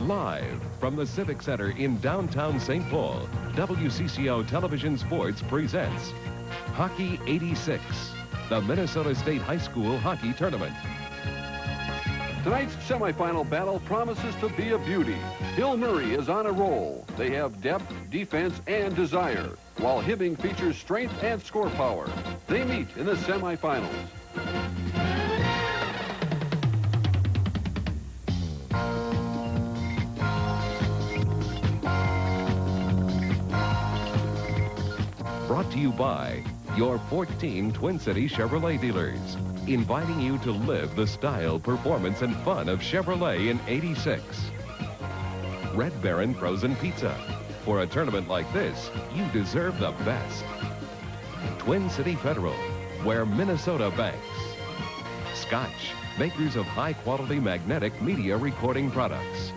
Live from the Civic Center in downtown St. Paul, WCCO Television Sports presents Hockey 86, the Minnesota State High School Hockey Tournament. Tonight's semifinal battle promises to be a beauty. Hill Murray is on a roll. They have depth, defense, and desire, while Hibbing features strength and score power. They meet in the semifinals. Brought to you by your 14 Twin City Chevrolet dealers, inviting you to live the style, performance, and fun of Chevrolet in 86. Red Baron Frozen Pizza. For a tournament like this, you deserve the best. Twin City Federal, where Minnesota banks. Scotch, makers of high-quality magnetic media recording products.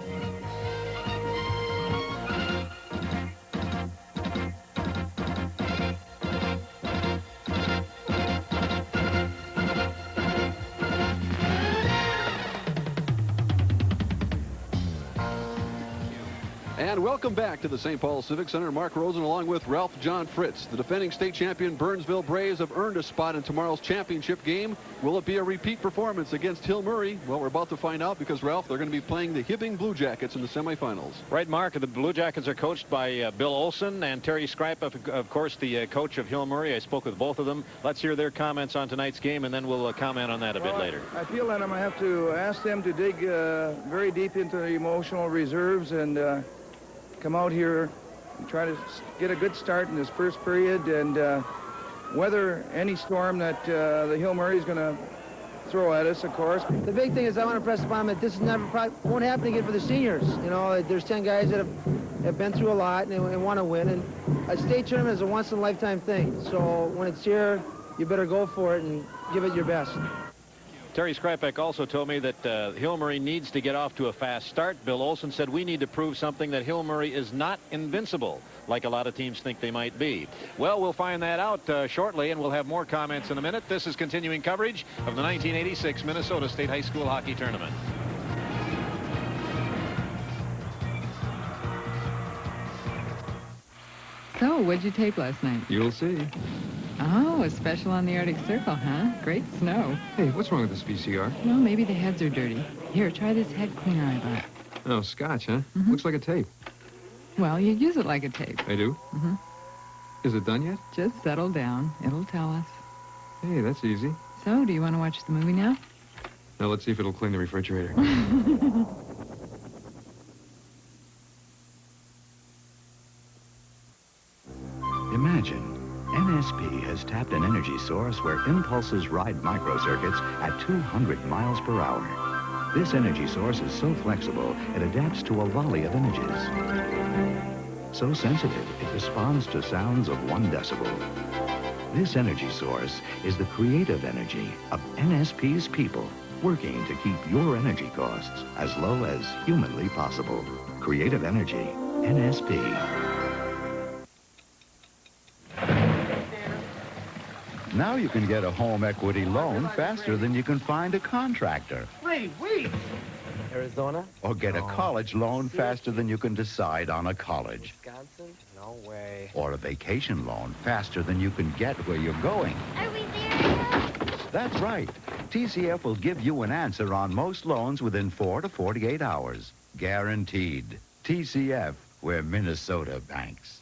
And welcome back to the St. Paul Civic Center. Mark Rosen along with Ralph John Fritz. The defending state champion Burnsville Braves have earned a spot in tomorrow's championship game. Will it be a repeat performance against Hill Murray? Well, we're about to find out because, Ralph, they're going to be playing the Hibbing Blue Jackets in the semifinals. Right, Mark. The Blue Jackets are coached by Bill Olson and Terry Skripe, of course, the coach of Hill Murray. I spoke with both of them. Let's hear their comments on tonight's game, and then we'll comment on that a bit later. I feel that I'm going to have to ask them to dig very deep into the emotional reserves and come out here and try to get a good start in this first period and weather any storm that the Hill Murray is going to throw at us, of course. The big thing is I want to press upon them that this is won't happen again for the seniors. You know, there's 10 guys that have been through a lot and want to win, and a state tournament is a once-in-a-lifetime thing. So when it's here, you better go for it and give it your best. Terry Skripek also told me that Hill Murray needs to get off to a fast start. Bill Olson said we need to prove something, that Hill Murray is not invincible like a lot of teams think they might be. Well, we'll find that out shortly, and we'll have more comments in a minute. This is continuing coverage of the 1986 Minnesota State High School Hockey Tournament. So, what'd you take last night? You'll see. Oh, a special on the Arctic Circle, huh? Great snow. Hey, what's wrong with this VCR? Well, maybe the heads are dirty. Here, try this head cleaner I bought. Oh, Scotch, huh? Mm-hmm. Looks like a tape. Well, you use it like a tape. I do? Mm-hmm. Is it done yet? Just settle down. It'll tell us. Hey, that's easy. So, do you want to watch the movie now? Now, let's see if it'll clean the refrigerator. Imagine, NSP has tapped an energy source where impulses ride microcircuits at 200 miles per hour. This energy source is so flexible, it adapts to a volley of images. So sensitive, it responds to sounds of 1 decibel. This energy source is the creative energy of NSP's people, working to keep your energy costs as low as humanly possible. Creative energy, NSP. Now you can get a home equity loan faster than you can find a contractor. Wait. Arizona? Or get a college loan faster than you can decide on a college. Wisconsin? No way. Or a vacation loan faster than you can get where you're going. Are we there? That's right. TCF will give you an answer on most loans within 4 to 48 hours. Guaranteed. TCF, where Minnesota banks.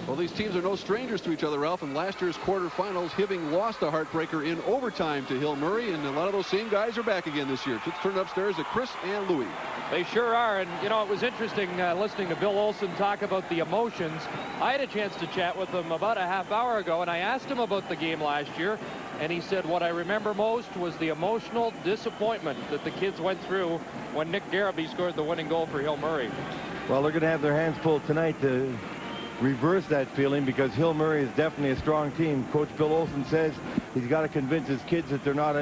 Well, these teams are no strangers to each other, Ralph. In last year's quarterfinals, Hibbing lost a heartbreaker in overtime to Hill Murray, and a lot of those same guys are back again this year. Let's turn it upstairs to Chris and Louie. They sure are, and you know, it was interesting listening to Bill Olson talk about the emotions. I had a chance to chat with him about a half hour ago, and I asked him about the game last year, and he said what I remember most was the emotional disappointment that the kids went through when Nick Garabee scored the winning goal for Hill Murray. Well, they're going to have their hands full tonight to reverse that feeling, because Hill Murray is definitely a strong team. Coach Bill Olson says he's got to convince his kids that they're not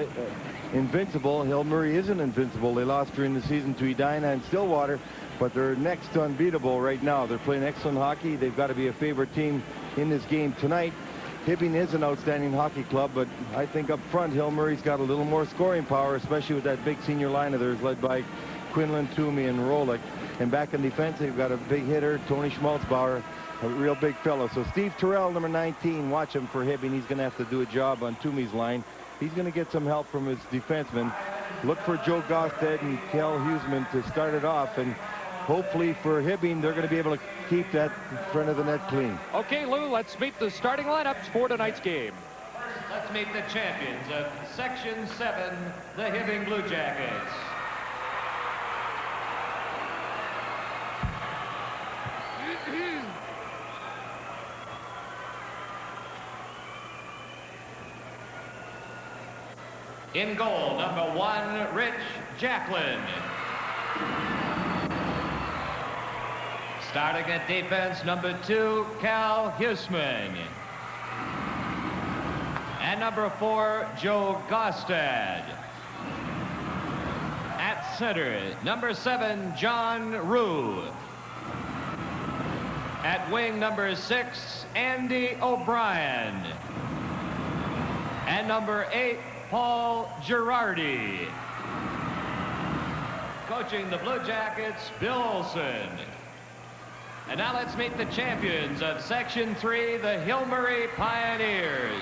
invincible. Hill Murray isn't invincible. They lost during the season to Edina and Stillwater, but they're next to unbeatable right now. They're playing excellent hockey. They've got to be a favorite team in this game tonight. Hibbing is an outstanding hockey club, but I think up front, Hill Murray's got a little more scoring power, especially with that big senior line of theirs led by Quinlan, Toomey, and Rolick. And back in defense, they've got a big hitter, Tony Schmaltzbauer, a real big fellow. So Steve Terrell, number 19, watch him for Hibbing. He's going to have to do a job on Toomey's line. He's going to get some help from his defensemen. Look for Joe Gosted and Kel Huseman to start it off, and hopefully for Hibbing, they're going to be able to keep that front of the net clean. Okay, Lou, let's meet the starting lineups for tonight's game. Let's meet the champions of Section 7, the Hibbing Blue Jackets. In goal, number 1, Rich Jacklin. Starting at defense, number 2, Cal Huseman. And number 4, Joe Gostad. At center, number 7, John Rue. At wing, number 6, Andy O'Brien. And number 8, Paul Girardi. Coaching the Blue Jackets, Bill Olson. And now let's meet the champions of Section 3, the Hill Murray Pioneers.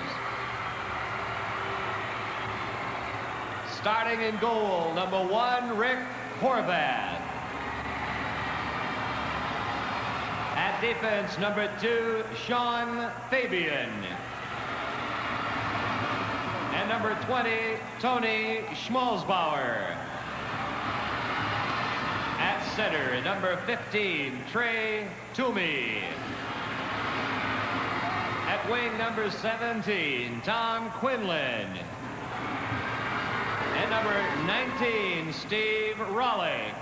Starting in goal, number 1, Rick Horvath. At defense, number 2, Sean Fabian. And number 20, Tony Schmalzbauer. At center, number 15, Trey Toomey. At wing, number 17, Tom Quinlan. And number 19, Steve Rollick.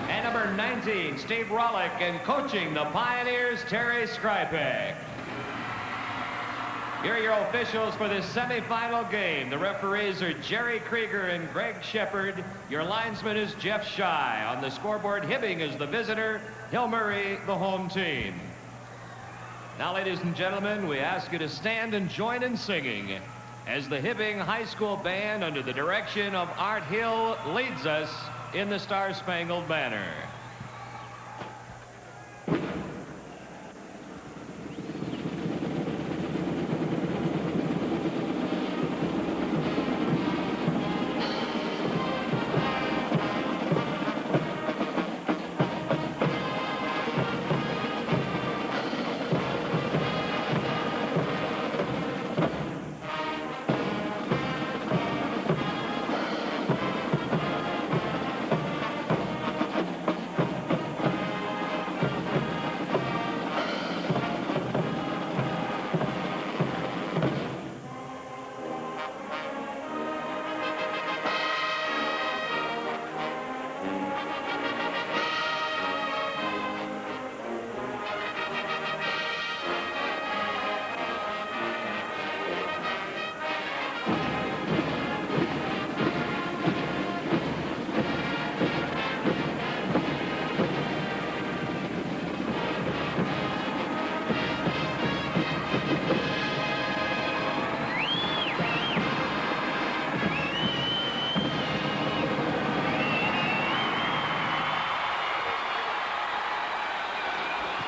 And number 19, Steve Rollick, and coaching the Pioneers, Terry Skripek. Here are your officials for this semifinal game. The referees are Jerry Krieger and Greg Shepard. Your linesman is Jeff Shy. On the scoreboard, Hibbing is the visitor, Hill Murray the home team. Now, ladies and gentlemen, we ask you to stand and join in singing as the Hibbing High School Band, under the direction of Art Hill, leads us in the Star-Spangled Banner.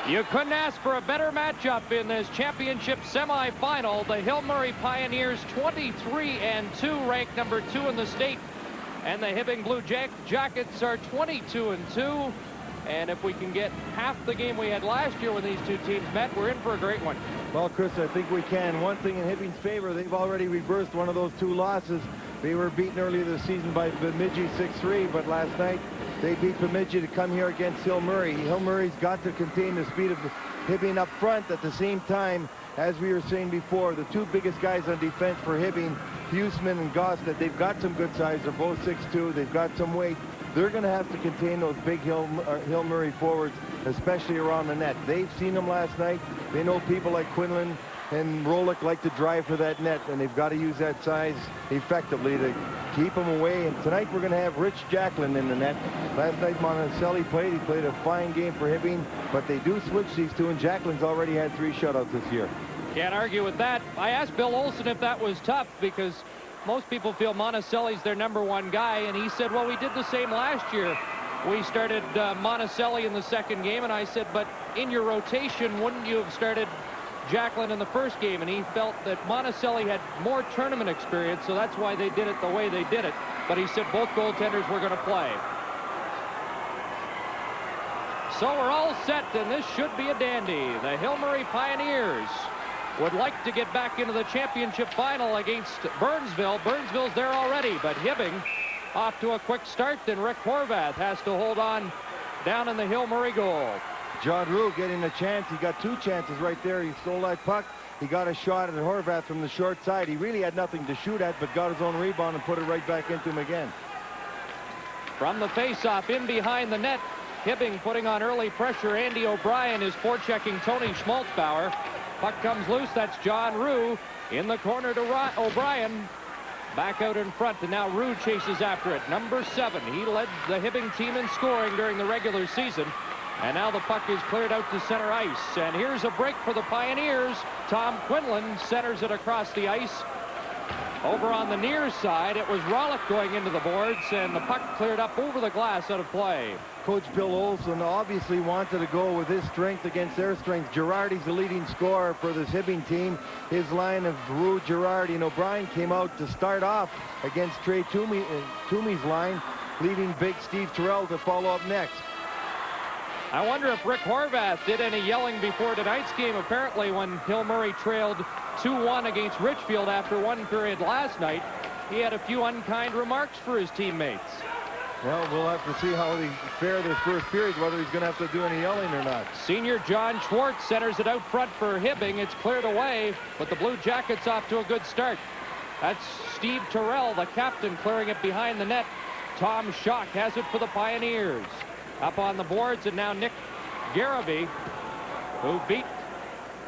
You couldn't ask for a better matchup in this championship semifinal. The Hill Murray Pioneers 23-2, ranked number 2 in the state. And the Hibbing Blue Jackets are 22-2. And if we can get half the game we had last year when these two teams met, we're in for a great one. Well, Chris, I think we can. One thing in Hibbing's favor, they've already reversed one of those 2 losses. They were beaten earlier this season by Bemidji 6-3, but last night they beat Bemidji to come here against Hill Murray. Hill Murray's got to contain the speed of Hibbing up front. At the same time, as we were saying before, the 2 biggest guys on defense for Hibbing, Huseman and Gosted, they've got some good size. They're both 6'2". They've got some weight. They're going to have to contain those big Hill Murray forwards, especially around the net. They've seen them last night. They know people like Quinlan and Rolick like to drive for that net, and they've got to use that size effectively to keep him away. And tonight we're going to have Rich Jacklin in the net. Last night Monticelli played. He played a fine game for Hibbing, but they do switch these two, and Jacklin's already had 3 shutouts this year. Can't argue with that. I asked Bill Olson if that was tough, because most people feel Monticelli's their #1 guy, and he said, well, we did the same last year. We started Monticelli in the second game, and I said, but in your rotation, wouldn't you have started Jacklin in the first game? And he felt that Monticelli had more tournament experience, so that's why they did it the way they did it. But he said both goaltenders were going to play. So we're all set, and this should be a dandy. The Hill-Murray Pioneers would like to get back into the championship final against Burnsville. Burnsville's there already, but Hibbing off to a quick start, and Rick Horvath has to hold on down in the Hill-Murray goal. John Rue getting a chance. He got 2 chances right there. He stole that puck. He got a shot at Horvath from the short side. He really had nothing to shoot at, but got his own rebound and put it right back into him again. From the faceoff in behind the net, Hibbing putting on early pressure. Andy O'Brien is forechecking Tony Schmaltzbauer. Puck comes loose. That's John Rue in the corner to O'Brien. Back out in front, and now Rue chases after it. #7. He led the Hibbing team in scoring during the regular season. And now the puck is cleared out to center ice. And here's a break for the Pioneers. Tom Quinlan centers it across the ice. Over on the near side, it was Rolick going into the boards, and the puck cleared up over the glass out of play. Coach Bill Olson obviously wanted to go with his strength against their strength. Girardi's the leading scorer for this Hibbing team. His line of Rue, Girardi, and O'Brien came out to start off against Trey Toomey's line, leaving big Steve Terrell to follow up next. I wonder if Rick Horvath did any yelling before tonight's game. Apparently, when Hill-Murray trailed 2-1 against Richfield after 1 period last night, he had a few unkind remarks for his teammates. Well, we'll have to see how they fare this first period, whether he's going to have to do any yelling or not. Senior John Schwartz centers it out front for Hibbing. It's cleared away, but the Blue Jackets off to a good start. That's Steve Terrell, the captain, clearing it behind the net. Tom Schock has it for the Pioneers. Up on the boards, and now Nick Garabay, who beat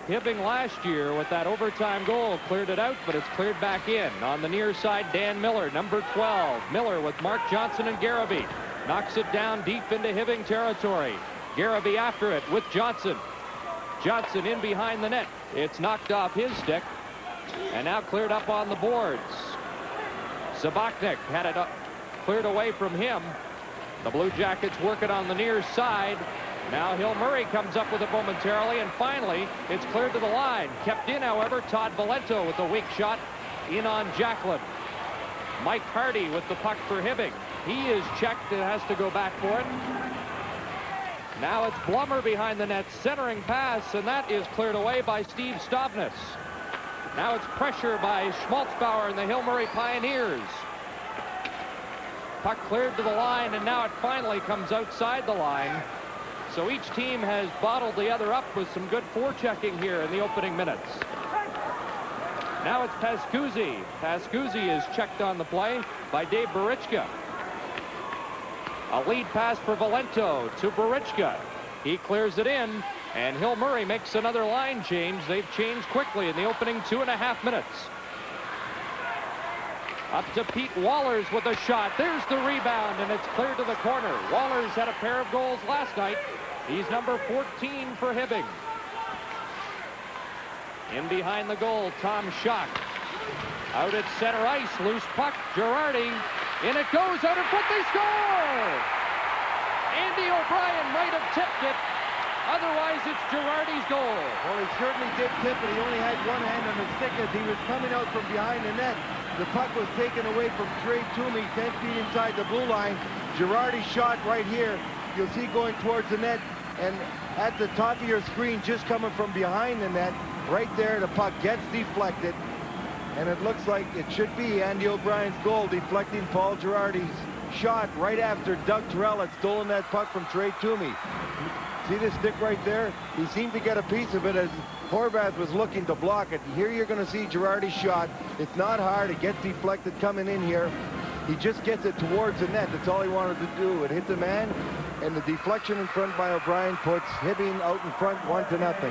Hibbing last year with that overtime goal, cleared it out, but it's cleared back in. On the near side, Dan Miller, #12. Miller with Mark Johnson and Garabay. Knocks it down deep into Hibbing territory. Garabay after it with Johnson. Johnson in behind the net. It's knocked off his stick, and now cleared up on the boards. Zabachnik had it up, cleared away from him. The Blue Jackets working on the near side. Now Hill-Murray comes up with it momentarily, and finally it's cleared to the line. Kept in, however, Todd Valento with a weak shot in on Jacklin. Mike Hardy with the puck for Hibbing. He is checked and has to go back for it. Now it's Blummer behind the net, centering pass, and that is cleared away by Steve Stavnes. Now it's pressure by Schmaltzbauer and the Hill-Murray Pioneers. Puck cleared to the line, and now it finally comes outside the line. So each team has bottled the other up with some good forechecking here in the opening minutes. Now it's Pascuzzi. Pascuzzi is checked on the play by Dave Barichka. A lead pass for Valento to Barichka. He clears it in, and Hill-Murray makes another line change. They've changed quickly in the opening 2.5 minutes. Up to Pete Wallers with a shot. There's the rebound, and it's cleared to the corner. Wallers had a pair of goals last night. He's #14 for Hibbing. In behind the goal, Tom Schock. Out at center ice, loose puck, Girardi. In it goes, out in front, they score! Andy O'Brien might have tipped it. Otherwise, it's Girardi's goal. Well, he certainly did tip it. He only had one hand on the stick as he was coming out from behind the net. The puck was taken away from Trey Toomey, 10 feet inside the blue line. Girardi's shot right here, you'll see going towards the net, and at the top of your screen, just coming from behind the net, right there, the puck gets deflected, and it looks like it should be Andy O'Brien's goal, deflecting Paul Girardi's shot right after Doug Terrell had stolen that puck from Trey Toomey. See this stick right there? He seemed to get a piece of it as Horvath was looking to block it. Here you're going to see Girardi's shot. It's not hard. It gets deflected coming in here. He just gets it towards the net. That's all he wanted to do. It hit the man, and the deflection in front by O'Brien puts Hibbing out in front 1-0.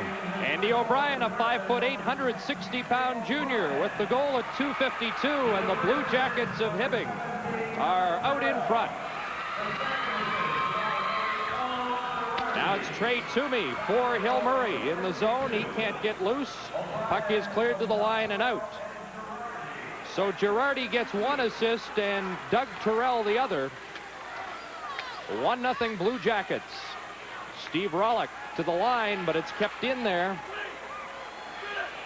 Andy O'Brien, a 5'8", 160-pound junior with the goal at 2:52, and the Blue Jackets of Hibbing are out in front. Now it's Trey Toomey for Hill Murray in the zone. He can't get loose. Puck is cleared to the line and out. So Girardi gets one assist and Doug Terrell the other. 1-0 Blue Jackets. Steve Rollick to the line, but it's kept in there.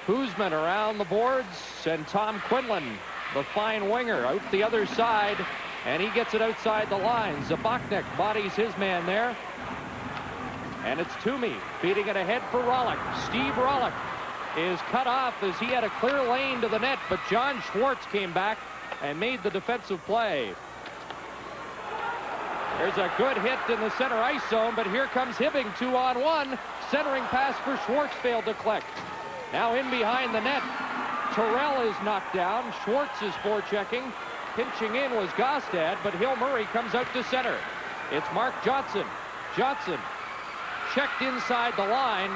Kuzman around the boards, and Tom Quinlan, the fine winger, out the other side, and he gets it outside the line. Zabachnik bodies his man there. And it's Toomey feeding it ahead for Rollick. Steve Rollick is cut off as he had a clear lane to the net, but John Schwartz came back and made the defensive play. There's a good hit in the center ice zone, but here comes Hibbing, 2-on-1. Centering pass for Schwartz failed to collect. Now in behind the net, Terrell is knocked down. Schwartz is forechecking. Pinching in was Gostad, but Hill Murray comes out to center. It's Mark Johnson. Johnson checked inside the line.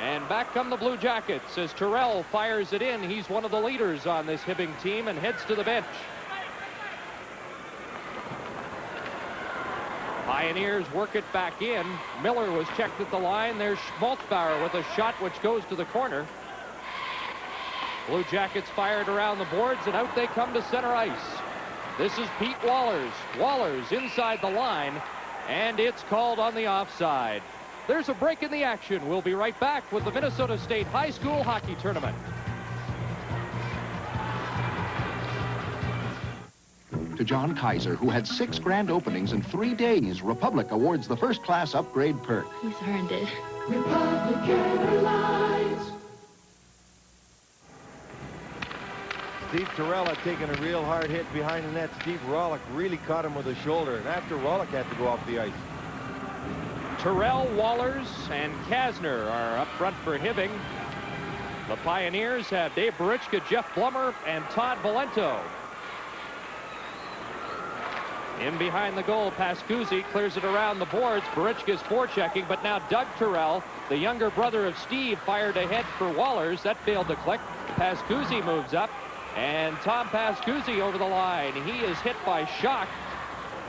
And back come the Blue Jackets as Terrell fires it in. He's one of the leaders on this Hibbing team and heads to the bench. Pioneers work it back in. Miller was checked at the line. There's Schmaltzbauer with a shot which goes to the corner. Blue Jackets fired around the boards, and out they come to center ice. This is Pete Wallers. Wallers inside the line, and it's called on the offside. There's a break in the action. We'll be right back with the Minnesota State High School Hockey Tournament. To John Kaiser, who had 6 grand openings in 3 days, Republic awards the first-class upgrade perk. He's earned it. Republic Airlines. Steve Terrell had taken a real hard hit behind the net. Steve Rollick really caught him with a shoulder, and after Rollick had to go off the ice. Terrell, Wallers, and Kasner are up front for Hibbing. The Pioneers have Dave Barichka, Jeff Blummer, and Todd Valento. In behind the goal, Pascuzzi clears it around the boards. Barichka's forechecking, but now Doug Terrell, the younger brother of Steve, fired ahead for Wallers. That failed to click. Pascuzzi moves up, and Tom Pascuzzi over the line. He is hit by Schock.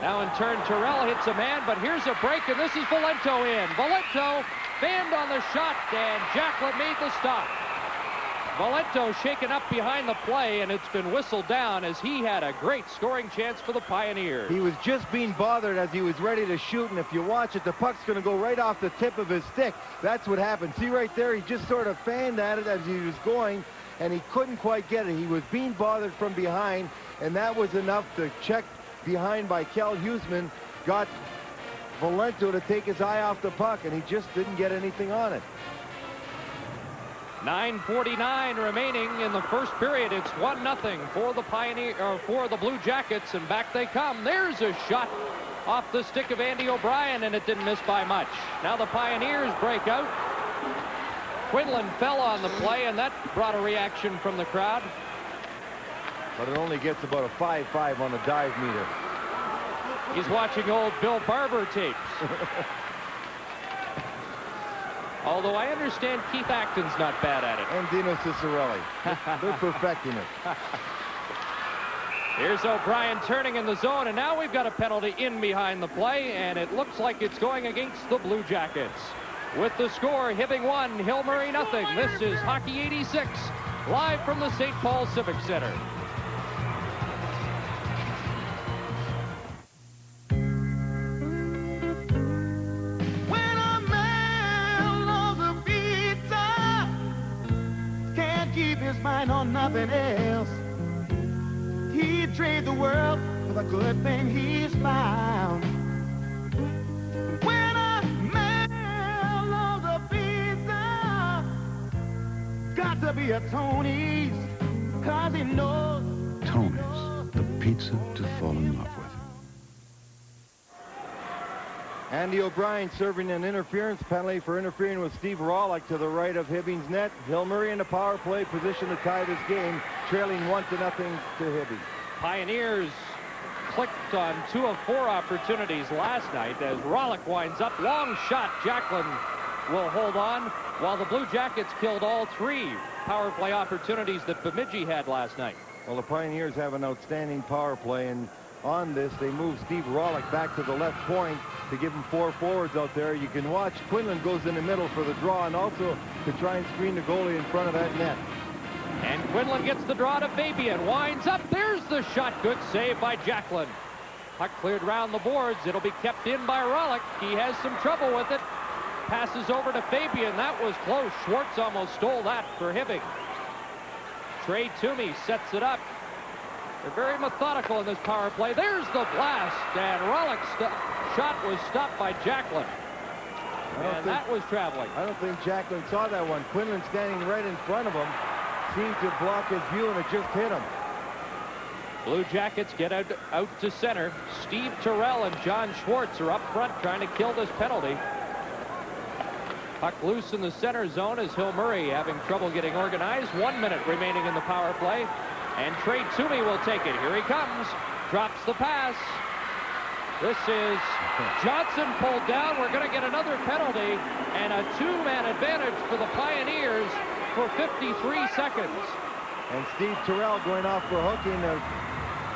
Now in turn, Terrell hits a man, but here's a break, and this is Valento in. Valento fanned on the shot, and Jacklin made the stop. Valento shaken up behind the play, and it's been whistled down as he had a great scoring chance for the Pioneers. He was just being bothered as he was ready to shoot, and if you watch it, the puck's going to go right off the tip of his stick. That's what happened. See right there, he just sort of fanned at it as he was going, and he couldn't quite get it. He was being bothered from behind, and that was enough to check behind by Kel Huseman, got Valento to take his eye off the puck, and he just didn't get anything on it. 9:49 remaining in the first period. It's 1-0 for the for the Blue Jackets, and back they come. There's a shot off the stick of Andy O'Brien, and it didn't miss by much. Now the Pioneers break out. Quinlan fell on the play, and that brought a reaction from the crowd. But it only gets about a 5-5 on the dive meter. He's watching old Bill Barber tapes. Although I understand Keith Acton's not bad at it. And Dino Ciccarelli. They're perfecting it. Here's O'Brien turning in the zone, and now we've got a penalty in behind the play, and it looks like it's going against the Blue Jackets. With the score, Hibbing 1, Hill Murray 0. This is Hockey 86, live from the St. Paul Civic Center. His mind on nothing else. He'd trade the world for the good thing he's found. When a man loves a pizza, got to be a Tony's, 'cause he knows. Tony's, the pizza to fall in love with. Andy O'Brien serving an interference penalty for interfering with Steve Rollick to the right of Hibbing's net. Hill Murray in a power play position to tie this game, trailing 1-0 to Hibbing. Pioneers clicked on 2 of 4 opportunities last night as Rollick winds up. Long shot. Jacklin will hold on, while the Blue Jackets killed all 3 power play opportunities that Bemidji had last night. Well, the Pioneers have an outstanding power play, and on this, they move Steve Rollick back to the left point to give him 4 forwards out there. You can watch Quinlan goes in the middle for the draw and also to try and screen the goalie in front of that net. And Quinlan gets the draw to Fabian. Winds up. There's the shot. Good save by Jacklin. Puck cleared round the boards. It'll be kept in by Rollick. He has some trouble with it. Passes over to Fabian. That was close. Schwartz almost stole that for Hibbing. Trey Toomey sets it up. They're very methodical in this power play. There's the blast, and Rollick's shot was stopped by Jacklin. And that was traveling. I don't think Jacklin saw that one. Quinlan standing right in front of him seemed to block his view, and it just hit him. Blue Jackets get out to center. Steve Terrell and John Schwartz are up front trying to kill this penalty. Puck loose in the center zone as Hill Murray having trouble getting organized. 1 minute remaining in the power play. And Trey Toomey will take it. Here he comes. Drops the pass. This is Johnson pulled down. We're going to get another penalty and a 2-man advantage for the Pioneers for 53 seconds. And Steve Terrell going off for hooking. A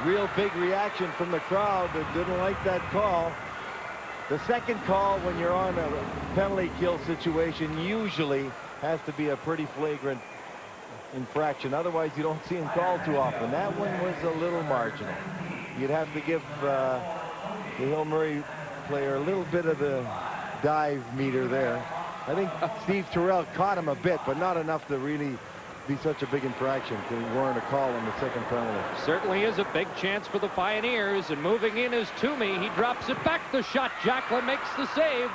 real big reaction from the crowd that didn't like that call. The second call when you're on a penalty kill situation usually has to be a pretty flagrant infraction. Otherwise, you don't see him called too often. That one was a little marginal. You'd have to give the Hill Murray player a little bit of the dive meter there. I think Steve Terrell caught him a bit, but not enough to really be such a big infraction to warrant a call on the second penalty. Certainly is a big chance for the Pioneers, and moving in is Toomey. He drops it back. The shot. Jacklin makes the save.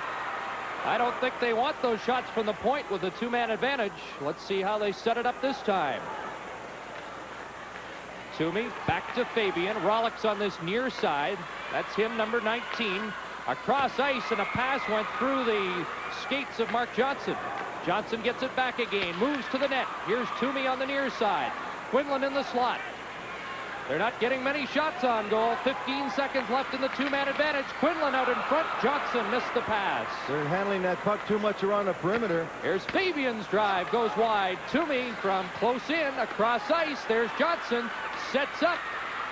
I don't think they want those shots from the point with a 2-man advantage. Let's see how they set it up this time. Toomey back to Fabian. Rollick's on this near side. That's him, number 19. Across ice, and a pass went through the skates of Mark Johnson. Johnson gets it back again, moves to the net. Here's Toomey on the near side. Quinlan in the slot. They're not getting many shots on goal. 15 seconds left in the 2-man advantage. Quinlan out in front. Johnson missed the pass. They're handling that puck too much around the perimeter. Here's Fabian's drive. Goes wide. Toomey from close in. Across ice. There's Johnson. Sets up.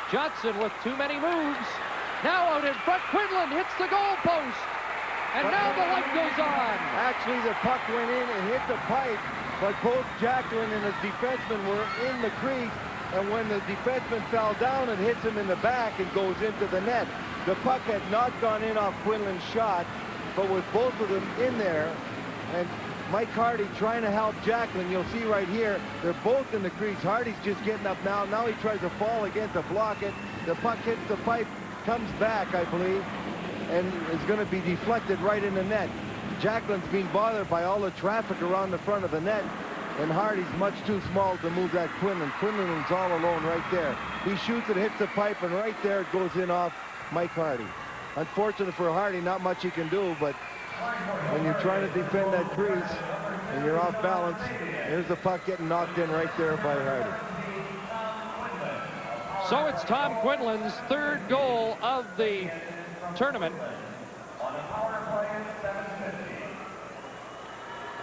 Johnson with too many moves. Now out in front. Quinlan hits the goal post. And now the light goes on. Actually, the puck went in and hit the pipe, but both Jacklin and his defenseman were in the crease, and when the defenseman fell down, it hits him in the back and goes into the net. The puck had not gone in off Quinlan's shot, but with both of them in there, and Mike Hardy trying to help Jacklin. You'll see right here, they're both in the crease. Hardy's just getting up now. Now he tries to fall again to block it. The puck hits the pipe, comes back, I believe, and is going to be deflected right in the net. Jacklin's being bothered by all the traffic around the front of the net, and Hardy's much too small to move that Quinlan. Quinlan is all alone right there. He shoots it, hits the pipe, and right there it goes in off Mike Hardy. Unfortunate for Hardy, not much he can do, but when you're trying to defend that crease and you're off balance, there's the puck getting knocked in right there by Hardy. So it's Tom Quinlan's 3rd goal of the tournament.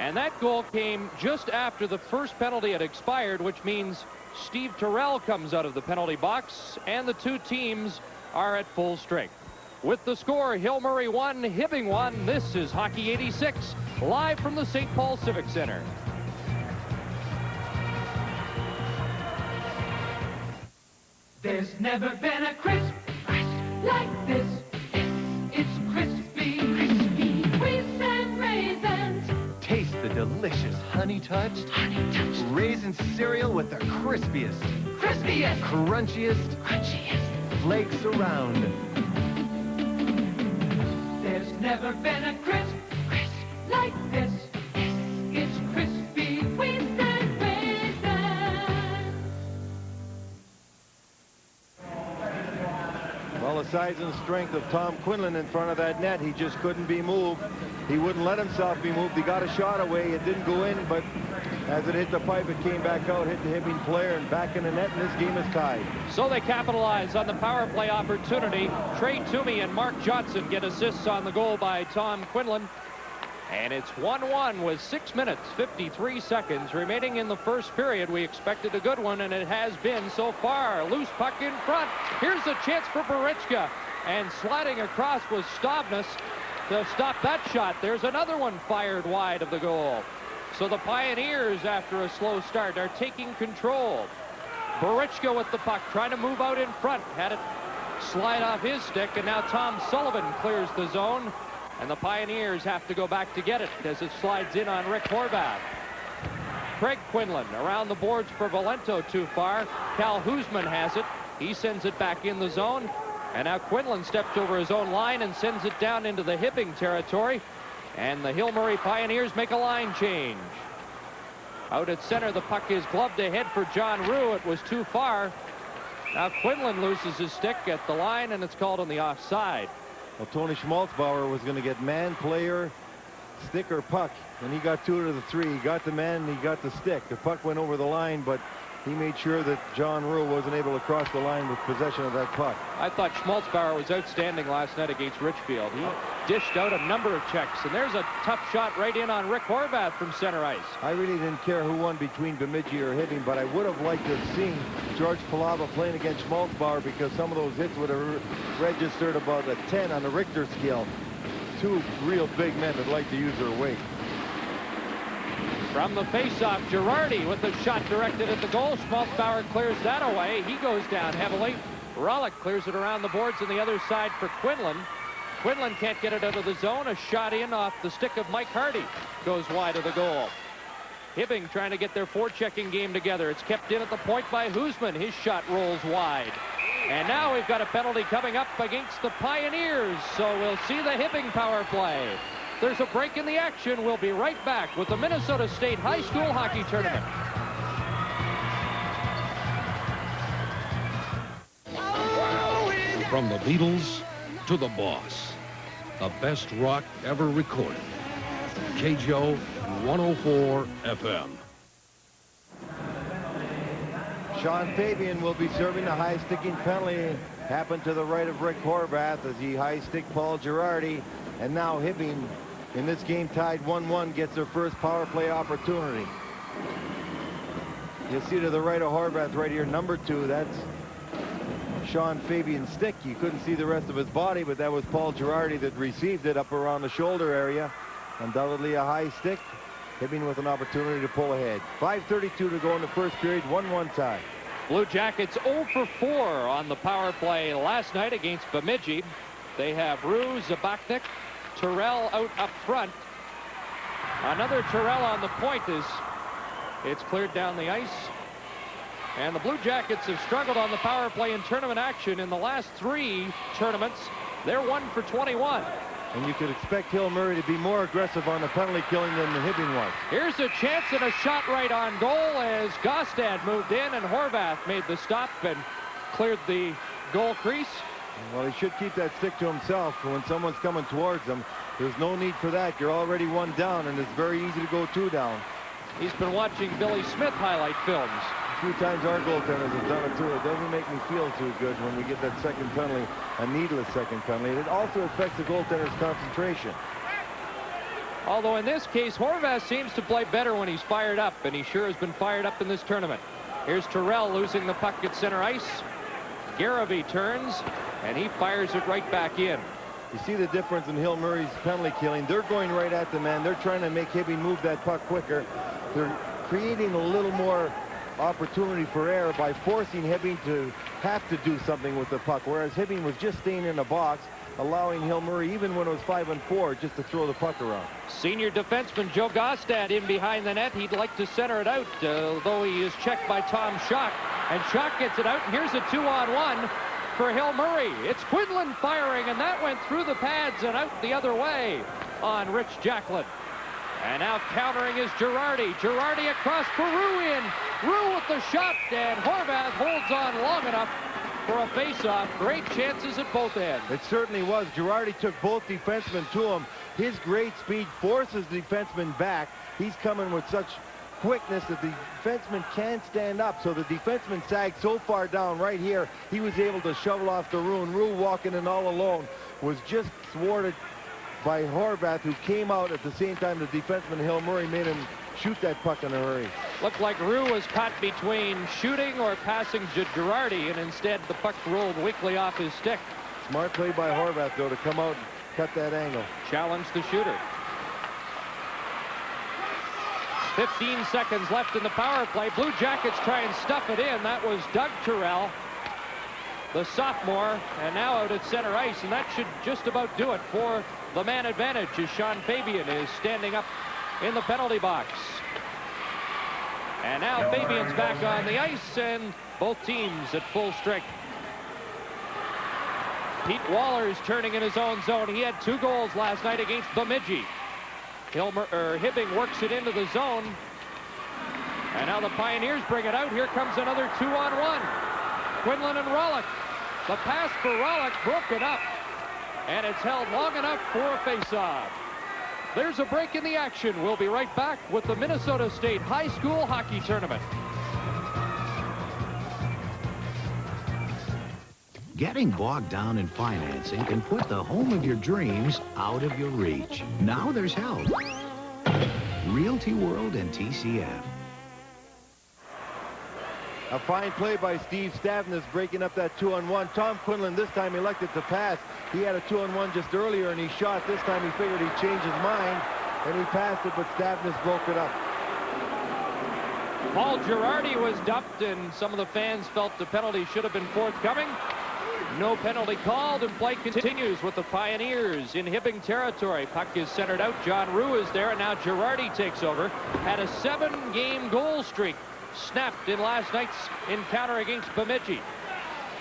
And that goal came just after the first penalty had expired, which means Steve Terrell comes out of the penalty box, and the two teams are at full strength. With the score, Hill Murray 1, Hibbing 1. This is Hockey 86, live from the St. Paul Civic Center. There's never been a crisp like this. It's crispy, wheats and raisins. Taste the delicious honey-touched raisin cereal with the crispiest, crunchiest flakes around. There's never been a crisp like this. It's crispy, wheats and raisins. Well, the size and strength of Tom Quinlan in front of that net, he just couldn't be moved. He wouldn't let himself be moved. He got a shot away. It didn't go in, but As it hit the pipe, it came back out, hit the Hibbing player, and back in the net, and this game is tied. So they capitalize on the power play opportunity. Trey Toomey and Mark Johnson get assists on the goal by Tom Quinlan. And it's 1-1 with 6 minutes, 53 seconds remaining in the first period. We expected a good one, and it has been so far. Loose puck in front. Here's a chance for Barichka. And sliding across was Stavnes to stop that shot. There's another one fired wide of the goal. So the Pioneers, after a slow start, are taking control. Barichka with the puck, trying to move out in front. Had it slide off his stick, and now Tom Sullivan clears the zone. And the Pioneers have to go back to get it as it slides in on Rick Horvath. Craig Quinlan around the boards for Valento too far. Cal Husman has it. He sends it back in the zone. And now Quinlan steps over his own line and sends it down into the Hibbing territory. And the Hill Murray Pioneers make a line change. Out at center, the puck is gloved ahead for John Rue. It was too far. Now Quinlan loses his stick at the line, and it's called on the offside. Well, Tony Schmaltzbauer was going to get man, player, stick, or puck, and he got 2 out of the 3. He got the man, and he got the stick. The puck went over the line, but he made sure that John Rule wasn't able to cross the line with possession of that puck. I thought Schmaltzbauer was outstanding last night against Richfield. He dished out a number of checks, and there's a tough shot right in on Rick Horvath from center ice. I really didn't care who won between Bemidji or Hibbing, but I would have liked to have seen George Palava playing against Schmaltzbauer, because some of those hits would have registered about a 10 on the Richter scale. 2 real big men that like to use their weight. From the faceoff, Girardi with the shot directed at the goal. Schmaltzbauer clears that away. He goes down heavily. Rollick clears it around the boards on the other side for Quinlan. Quinlan can't get it out of the zone. A shot in off the stick of Mike Hardy goes wide of the goal. Hibbing trying to get their forechecking game together. It's kept in at the point by Husman. His shot rolls wide. And now we've got a penalty coming up against the Pioneers. So we'll see the Hibbing power play. There's a break in the action. We'll be right back with the Minnesota State High School Hockey Tournament. From the Beatles to the Boss, the best rock ever recorded. KJO 104 FM. Sean Fabian will be serving the high-sticking penalty. Happened to the right of Rick Horvath as he high-stick Paul Girardi. And now Hibbing, in this game tied 1-1, gets their first power play opportunity. You'll see to the right of Horvath right here, number 2. That's Sean Fabian's stick. You couldn't see the rest of his body, but that was Paul Girardi that received it up around the shoulder area. Undoubtedly a high stick. Hibbing with an opportunity to pull ahead. 5:32 to go in the first period, 1-1 tie. Blue Jackets 0 for 4 on the power play last night against Bemidji. They have Rue, Zabachnik, Terrell out up front. Another Terrell on the point as it's cleared down the ice. And the Blue Jackets have struggled on the power play in tournament action in the last 3 tournaments. They're 1 for 21. And you could expect Hill Murray to be more aggressive on the penalty killing than the Hibbing was. Here's a chance and a shot right on goal as Gostad moved in and Horvath made the stop and cleared the goal crease. Well, he should keep that stick to himself. When someone's coming towards him, there's no need for that. You're already 1 down, and it's very easy to go 2 down. He's been watching Billy Smith highlight films. A few times our goaltenders have done it too. It doesn't make me feel too good when we get that second penalty, a needless second penalty. It also affects the goaltender's concentration. Although in this case, Horvath seems to play better when he's fired up, and he sure has been fired up in this tournament. Here's Terrell losing the puck at center ice. Garavy turns, and he fires it right back in. You see the difference in Hill Murray's penalty killing. They're going right at the man. They're trying to make Hibbing move that puck quicker. They're creating a little more opportunity for error by forcing Hibbing to have to do something with the puck, whereas Hibbing was just staying in the box, allowing Hill Murray, even when it was 5-4, just to throw the puck around. Senior defenseman Joe Gostad in behind the net. He'd like to center it out, though he is checked by Tom Schock. And Schock gets it out, and here's a 2-on-1 for Hill Murray. It's Quinlan firing, and that went through the pads and out the other way on Rich Jacklin. And now countering is Girardi. Girardi across for Rue in. Rue with the shot, and Horvath holds on long enough for a face-off. Great chances at both ends. It certainly was. Girardi took both defensemen to him. His great speed forces the defenseman back. He's coming with such quickness that the defenseman can't stand up. So the defenseman sagged so far down right here, he was able to shovel off the Rue. And Rue, walking in all alone, was just thwarted by Horvath, who came out at the same time the defenseman Hill Murray made him shoot that puck in a hurry. Looked like Rue was caught between shooting or passing Girardi, and instead the puck rolled weakly off his stick. Smart play by Horvath, though, to come out and cut that angle. Challenge the shooter. 15 seconds left in the power play. Blue Jackets try and stuff it in. That was Doug Terrell, the sophomore, and now out at center ice, and that should just about do it for the man advantage as Sean Fabian is standing up in the penalty box. And now Fabian's back on the ice, and both teams at full strength. Pete Waller's turning in his own zone. He had 2 goals last night against Bemidji. Hibbing works it into the zone. And now the Pioneers bring it out. Here comes another 2-on-1. Quinlan and Rollick. The pass for Rollick broken up. And it's held long enough for a face-off. There's a break in the action. We'll be right back with the Minnesota State High School Hockey Tournament. Getting bogged down in financing can put the home of your dreams out of your reach. Now there's help. Realty World and TCF. A fine play by Steve Stavnes breaking up that 2-on-1. Tom Quinlan this time elected to pass. He had a 2-on-1 just earlier, and he shot. This time he figured he'd change his mind, and he passed it, but Stavnes broke it up. Paul Girardi was dumped, and some of the fans felt the penalty should have been forthcoming. No penalty called, and play continues with the Pioneers in Hibbing territory. Puck is centered out. John Rue is there, and now Girardi takes over. Had a 7-game goal streak snapped in last night's encounter against Bemidji.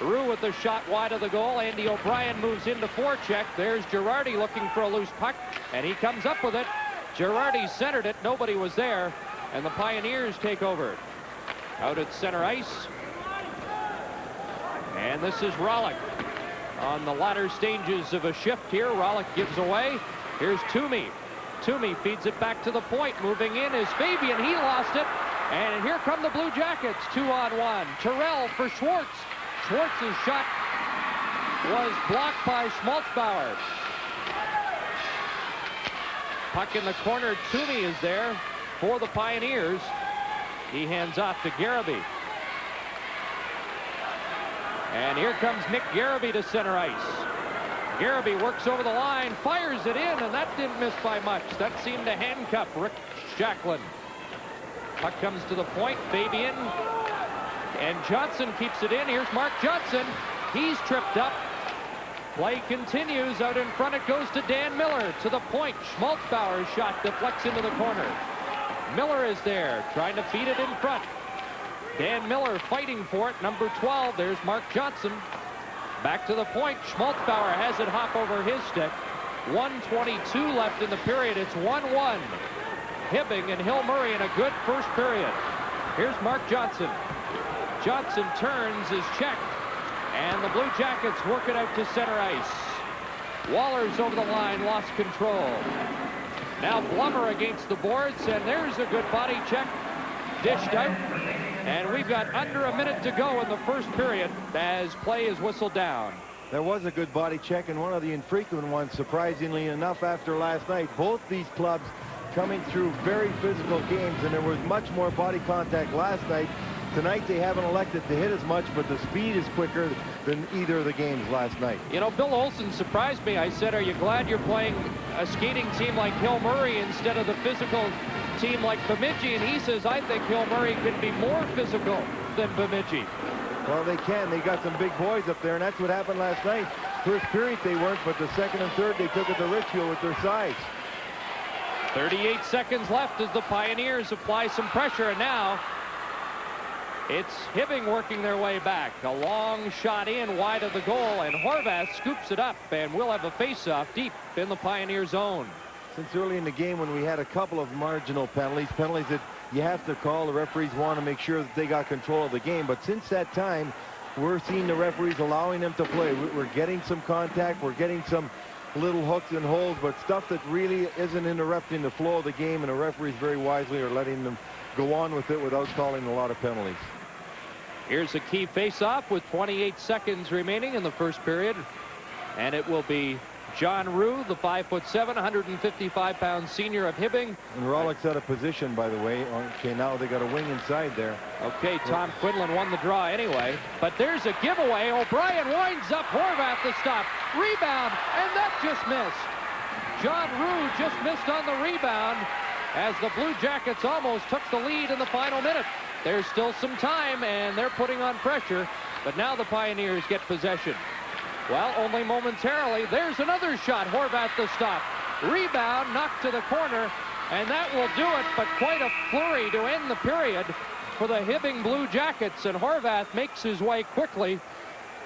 Rue with the shot wide of the goal. Andy O'Brien moves into forecheck. There's Girardi looking for a loose puck, and he comes up with it. Girardi centered it. Nobody was there, and the Pioneers take over. Out at center ice. And this is Rollick on the latter stages of a shift here. Rollick gives away. Here's Toomey. Toomey feeds it back to the point. Moving in is Fabian. He lost it. And here come the Blue Jackets. 2-on-1. Terrell for Schwartz. Schwartz's shot was blocked by Schmaltzbauer. Puck in the corner. Toomey is there for the Pioneers. He hands off to Garibay. And here comes Nick Garibay to center ice. Garibay works over the line, fires it in, and that didn't miss by much. That seemed to handcuff Rick Jacklin. Puck comes to the point. Fabian and Johnson keeps it in. Here's Mark Johnson. He's tripped up. Play continues. Out in front it goes to Dan Miller. To the point. Schmaltzbauer's shot deflects into the corner. Miller is there, trying to feed it in front. Dan Miller fighting for it. Number 12. There's Mark Johnson. Back to the point. Schmaltzbauer has it hop over his stick. 1:22 left in the period. It's 1-1. Hibbing and Hill Murray in a good first period. Here's Mark Johnson. Johnson turns, is checked, and the Blue Jackets work it out to center ice. Waller's over the line, lost control. Now Blummer against the boards, and there's a good body check. Dished out, and we've got under a minute to go in the first period as play is whistled down. There was a good body check, and one of the infrequent ones, surprisingly enough, after last night. Both these clubs coming through very physical games, and there was much more body contact last night. Tonight they haven't elected to hit as much, but the speed is quicker than either of the games last night. You know, Bill Olson surprised me. I said, are you glad you're playing a skating team like Hill Murray instead of the physical team like Bemidji? And he says, I think Hill Murray can be more physical than Bemidji. Well, they can. They got some big boys up there, and that's what happened last night. First period they weren't, but the second and third they took it to Richfield with their size. 38 seconds left as the Pioneers apply some pressure, and now it's Hibbing working their way back. A long shot in wide of the goal, and Horvath scoops it up, and we'll have a face-off deep in the Pioneer zone. Since early in the game when we had a couple of marginal penalties that you have to call, the referees want to make sure that they got control of the game. But since that time, we're seeing the referees allowing them to play. We're getting some contact. We're getting some little hooks and holes, but stuff that really isn't interrupting the flow of the game, and the referees very wisely are letting them go on with it without calling a lot of penalties. Here's a key face-off with 28 seconds remaining in the first period. And it will be John Rue, the 5'7", 155-pound senior of Hibbing. And Rollick's out of position, by the way. Okay, now they got a wing inside there. Okay, Tom Quinlan won the draw anyway. But there's a giveaway. O'Brien winds up Horvath to stop. Rebound, and that just missed. John Rue just missed on the rebound as the Blue Jackets almost took the lead in the final minute. There's still some time, and they're putting on pressure. But now the Pioneers get possession. Well, only momentarily. There's another shot. Horvath to stop. Rebound, knocked to the corner, and that will do it. But quite a flurry to end the period for the Hibbing Blue Jackets. And Horvath makes his way quickly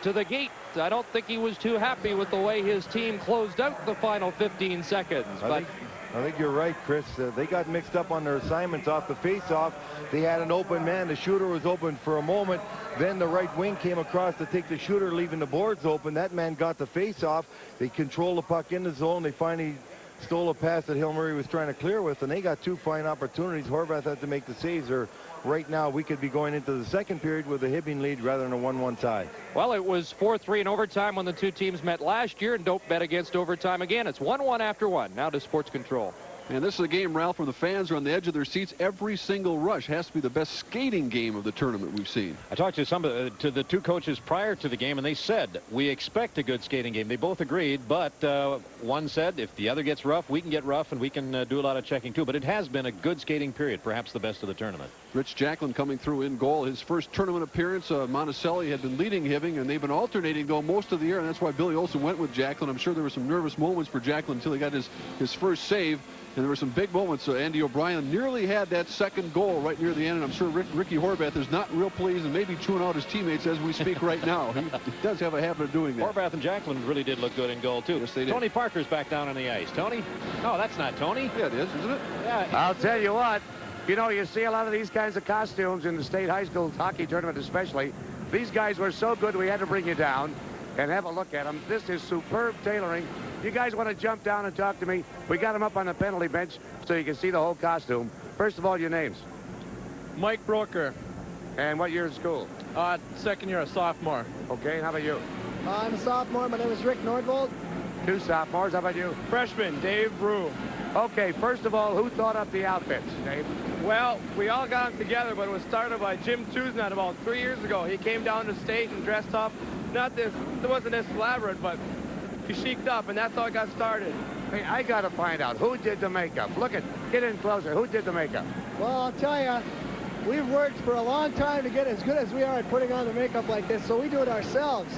to the gate. I don't think he was too happy with the way his team closed out the final 15 seconds. I think you're right, Chris. They got mixed up on their assignments off the face-off. They had an open man. The shooter was open for a moment. Then the right wing came across to take the shooter, leaving the boards open. That man got the face-off. They controlled the puck in the zone. They finally stole a pass that Hill Murray was trying to clear with, and they got two fine opportunities. Horvath had to make the saves. Or right now, we could be going into the second period with a Hibbing lead rather than a 1-1 tie. Well, it was 4-3 in overtime when the two teams met last year, and don't bet against overtime again. It's 1-1 after one. Now to Sports Control. And this is a game, Ralph, where the fans are on the edge of their seats. Every single rush has to be the best skating game of the tournament we've seen. I talked to to the two coaches prior to the game, and they said, we expect a good skating game. They both agreed, but one said, if the other gets rough, we can get rough, and we can do a lot of checking, too. But it has been a good skating period, perhaps the best of the tournament. Rich Jacklin coming through in goal. His first tournament appearance, Monticelli had been leading Hibbing, and they've been alternating goal most of the year, and that's why Billy Olson went with Jacklin. I'm sure there were some nervous moments for Jacklin until he got his first save. And there were some big moments. Andy O'Brien nearly had that second goal right near the end. And I'm sure Ricky Horvath is not real pleased and maybe chewing out his teammates as we speak right now. He does have a habit of doing that. Horvath and Jacklin really did look good in goal, too. Yes, they did. Tony Parker's back down on the ice. Tony? No, that's not Tony. Yeah, it is, isn't it? Yeah. I'll tell you what. You know, you see a lot of these kinds of costumes in the state high school hockey tournament especially. These guys were so good we had to bring you down and have a look at them. This is superb tailoring. You guys want to jump down and talk to me? We got them up on the penalty bench so you can see the whole costume. First of all, your names. Mike Broker. And what year in school? Second year, a sophomore. Okay, and how about you? I'm a sophomore. My name is Rick Nordvold. Two sophomores. How about you? Freshman, Dave Rue. Okay, first of all, who thought up the outfits, Dave? Well, we all got them together, but it was started by Jim Tuesnut about 3 years ago. He came down to state and dressed up. It wasn't this elaborate, but he cheeked up, and that's how it got started. Hey, I got to find out who did the makeup. Get in closer. Who did the makeup? Well, I'll tell you, we've worked for a long time to get as good as we are at putting on the makeup like this, so we do it ourselves.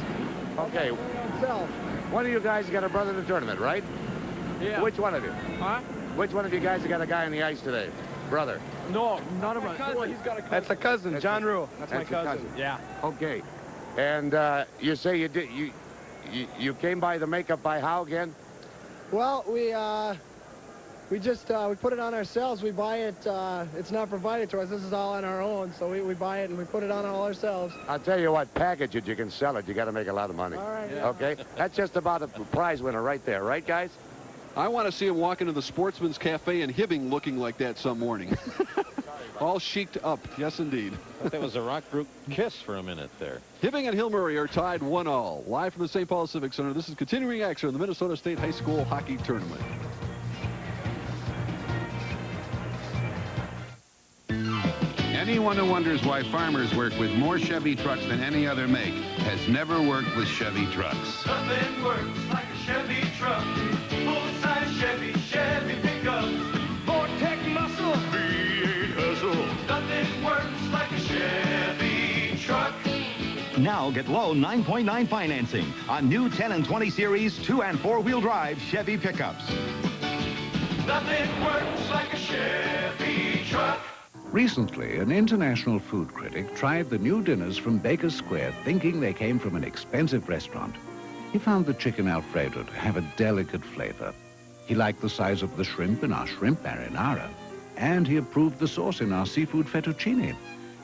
Okay. One of you guys got a brother in the tournament, right? Yeah. Which one of you? Huh? Which one of you guys got a guy on the ice today? Brother? No, none of us. Well, he's got a cousin. That's a cousin, John Rue. That's my cousin. Yeah. Okay. And you say you did you came by the makeup by how again? Well, we just we put it on ourselves. We buy it. It's not provided to us. This is all on our own. So we buy it and we put it on all ourselves. I'll tell you what, package it. You can sell it. You got to make a lot of money. All right. Yeah. Okay. That's just about a prize winner right there, right, guys? I want to see him walk into the Sportsman's Cafe in Hibbing looking like that some morning. All cheeked up. Yes, indeed. That was a rock group kiss for a minute there. Hibbing and Hill Murray are tied 1-1. Live from the St. Paul Civic Center, this is continuing action in the Minnesota State High School Hockey Tournament. Anyone who wonders why farmers work with more Chevy trucks than any other make has never worked with Chevy trucks. Nothing works like a Chevy truck. Full-size Chevy pickup. Vortec muscle, V8 hustle. Nothing works like a Chevy truck. Now get low 9.9 financing on new 10 and 20 series 2 and 4-wheel drive Chevy pickups. Nothing works like a Chevy truck. Recently, an international food critic tried the new dinners from Baker's Square thinking they came from an expensive restaurant. He found the chicken Alfredo to have a delicate flavor. He liked the size of the shrimp in our shrimp marinara, and he approved the sauce in our seafood fettuccine.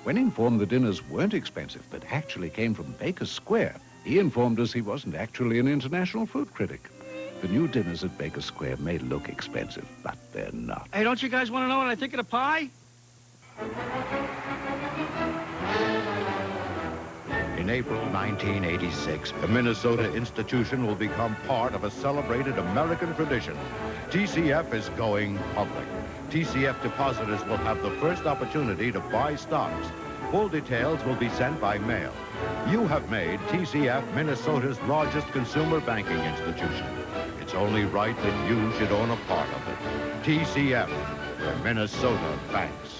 When informed the dinners weren't expensive but actually came from Baker's Square, he informed us he wasn't actually an international food critic. The new dinners at Baker's Square may look expensive, but they're not. Hey, don't you guys want to know what I think of the pie? In April 1986, the Minnesota institution will become part of a celebrated American tradition. TCF is going public. TCF depositors will have the first opportunity to buy stocks. Full details will be sent by mail. You have made TCF Minnesota's largest consumer banking institution. It's only right that you should own a part of it. TCF, where Minnesota banks.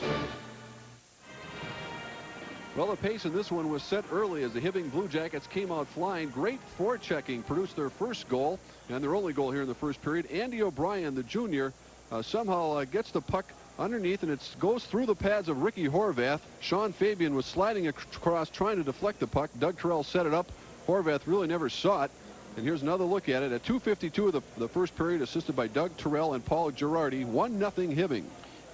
Well, the pace in this one was set early as the Hibbing Blue Jackets came out flying. Great forechecking produced their first goal, and their only goal here in the first period. Andy O'Brien, the junior, somehow gets the puck underneath, and it goes through the pads of Ricky Horvath. Sean Fabian was sliding across trying to deflect the puck. Doug Terrell set it up. Horvath really never saw it. And here's another look at it. At 2:52 of the first period, assisted by Doug Terrell and Paul Girardi, 1-0 Hibbing.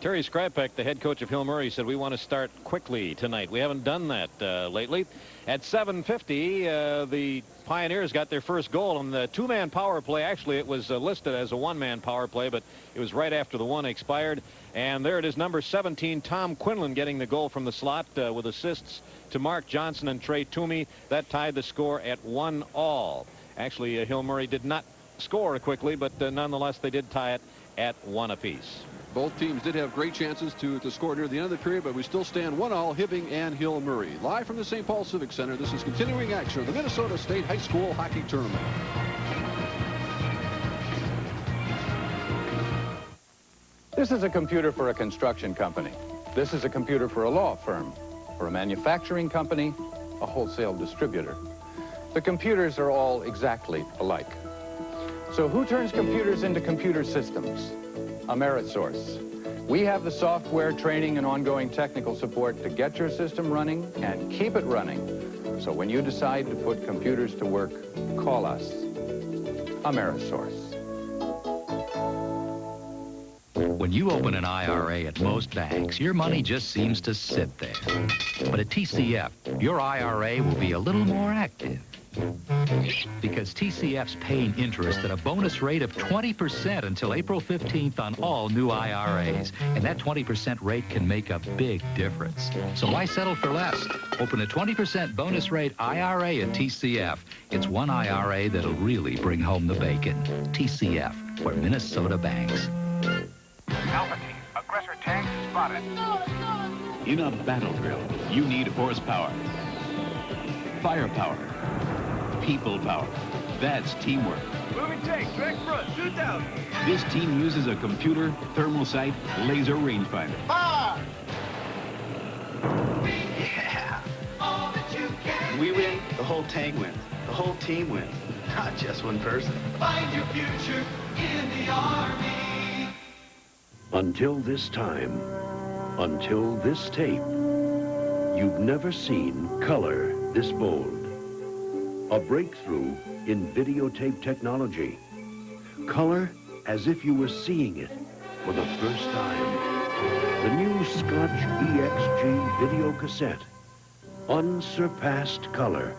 Terry Skrapek, the head coach of Hill Murray, said we want to start quickly tonight. We haven't done that lately. At 7:50, the Pioneers got their first goal on the two-man power play. Actually, it was listed as a one-man power play, but it was right after the one expired. And there it is, number 17, Tom Quinlan, getting the goal from the slot with assists to Mark Johnson and Trey Toomey. That tied the score at 1-all. Actually, Hill Murray did not score quickly, but nonetheless, they did tie it at 1 apiece. Both teams did have great chances to score near the end of the period, but we still stand 1-all, Hibbing and Hill Murray. Live from the St. Paul Civic Center, this is continuing action of the Minnesota State High School Hockey Tournament. This is a computer for a construction company. This is a computer for a law firm, for a manufacturing company, a wholesale distributor. The computers are all exactly alike. So who turns computers into computer systems? Amerisource. We have the software, training, and ongoing technical support to get your system running and keep it running. So when you decide to put computers to work, call us. Amerisource. When you open an IRA at most banks, your money just seems to sit there. But at TCF, your IRA will be a little more active. Because TCF's paying interest at a bonus rate of 20% until April 15th on all new IRAs. And that 20% rate can make a big difference. So why settle for less? Open a 20% bonus rate IRA at TCF. It's one IRA that'll really bring home the bacon. TCF, where Minnesota banks. Alpha team, aggressor tanks spotted. In a battle drill, you need horsepower, firepower, people power. That's teamwork. Moving tank, direct front, 2,000. This team uses a computer, thermal sight, laser rangefinder. Fire! Yeah! All that you can. We win, the whole tank wins. The whole team wins, not just one person. Find your future in the Army. Until this time, until this tape, you've never seen color this bold. A breakthrough in videotape technology. Color as if you were seeing it for the first time. The new Scotch EXG video cassette. Unsurpassed color.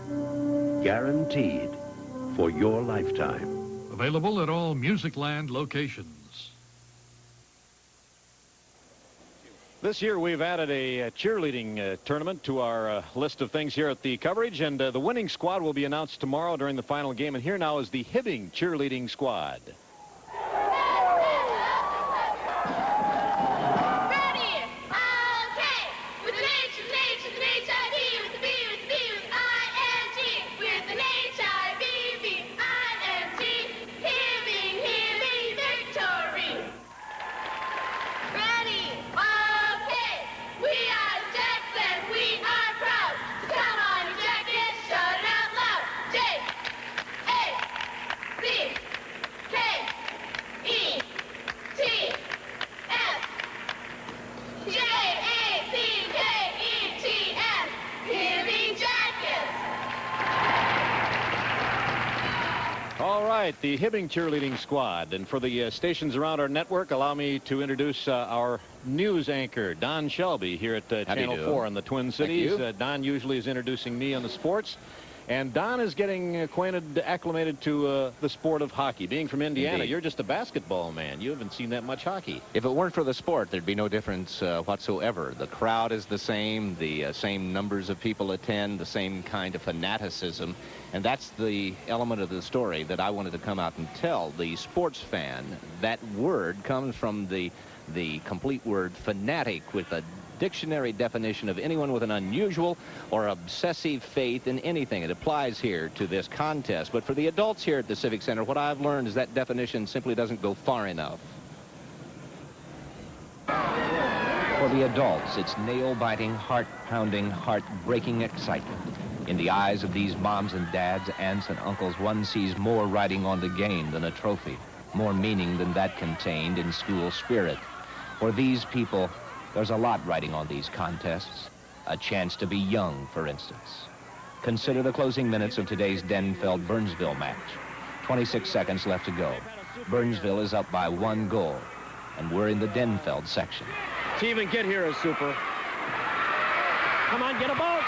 Guaranteed for your lifetime. Available at all Musicland locations. This year we've added a cheerleading tournament to our list of things here at the coverage, and the winning squad will be announced tomorrow during the final game. And here now is the Hibbing cheerleading squad. The Hibbing cheerleading squad. And for the stations around our network, allow me to introduce our news anchor, Don Shelby, here at Channel 4 in the Twin Cities. Don usually is introducing me on the sports. And Don is getting acclimated to the sport of hockey. Being from Indiana, Indeed. you're just a basketball man. You haven't seen that much hockey. If it weren't for the sport, there'd be no difference whatsoever. The crowd is the same numbers of people attend, the same kind of fanaticism. And that's the element of the story that I wanted to come out and tell the sports fan. That word comes from the complete word fanatic, with a dictionary definition of anyone with an unusual or obsessive faith in anything. It applies here to this contest. But for the adults here at the Civic Center, what I've learned is that definition simply doesn't go far enough. For the adults, it's nail-biting, heart-pounding, heart-breaking excitement. In the eyes of these moms and dads, aunts and uncles, one sees more riding on the game than a trophy, more meaning than that contained in school spirit. For these people, there's a lot riding on these contests. A chance to be young, for instance. Consider the closing minutes of today's Denfeld-Burnsville match. 26 seconds left to go. Burnsville is up by 1 goal, and we're in the Denfeld section. To even get here is super. Come on, get a ball.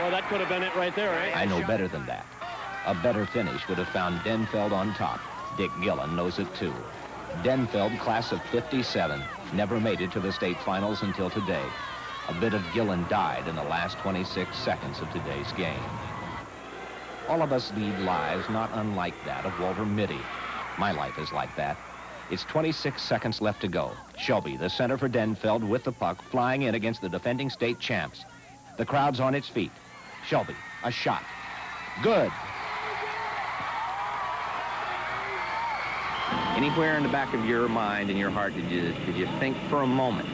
Well, that could have been it right there, eh? I know better than that. A better finish would have found Denfeld on top. Dick Gillen knows it too. Denfeld, class of '57, never made it to the state finals until today. A bit of Gillen died in the last 26 seconds of today's game. All of us lead lives not unlike that of Walter Mitty. My life is like that. It's 26 seconds left to go. Shelby, the center for Denfeld, with the puck, flying in against the defending state champs. The crowd's on its feet. Shelby, a shot. Good. Anywhere in the back of your mind and your heart did you think for a moment,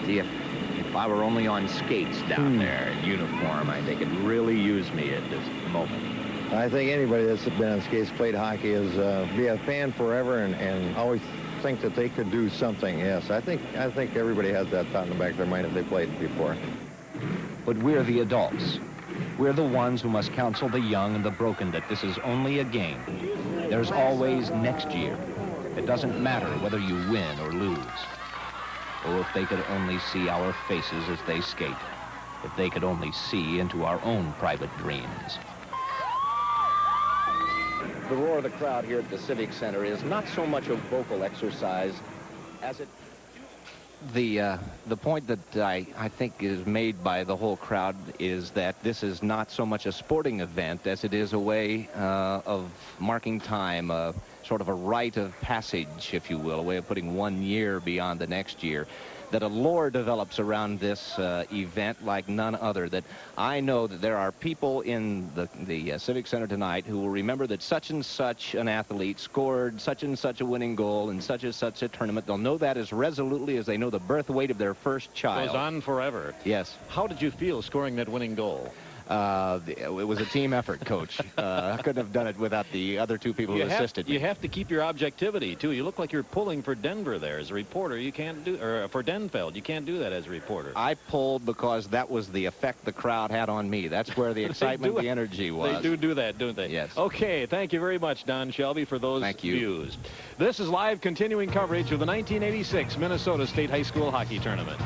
see, if I were only on skates down there in uniform, they could really use me at this moment? I think anybody that's been on skates, played hockey, is be a fan forever and always think that they could do something. Yes, I think everybody has that thought in the back of their mind if they played before. But we're the adults. We're the ones who must counsel the young and the broken that this is only a game. There's always next year. It doesn't matter whether you win or lose. Oh, if they could only see our faces as they skate. If they could only see into our own private dreams. The roar of the crowd here at the Civic Center is not so much a vocal exercise as it... The point that I think is made by the whole crowd is that this is not so much a sporting event as it is a way of marking time, sort of a rite of passage, if you will, a way of putting 1 year beyond the next year. That a lore develops around this event like none other. That I know that there are people in the Civic Center tonight who will remember that such and such an athlete scored such and such a winning goal in such and such a tournament. They'll know that as resolutely as they know the birth weight of their first child. Goes on forever. Yes. How did you feel scoring that winning goal? It was a team effort, Coach. I couldn't have done it without the other two people who assisted me. You have to keep your objectivity, too. You look like you're pulling for Denver there as a reporter. You can't do, or for Denfeld, you can't do that as a reporter. I pulled because that was the effect the crowd had on me. That's where the excitement, the energy was. They do that, don't they? Yes. Okay, thank you very much, Don Shelby, for those views. This is live continuing coverage of the 1986 Minnesota State High School Hockey Tournament.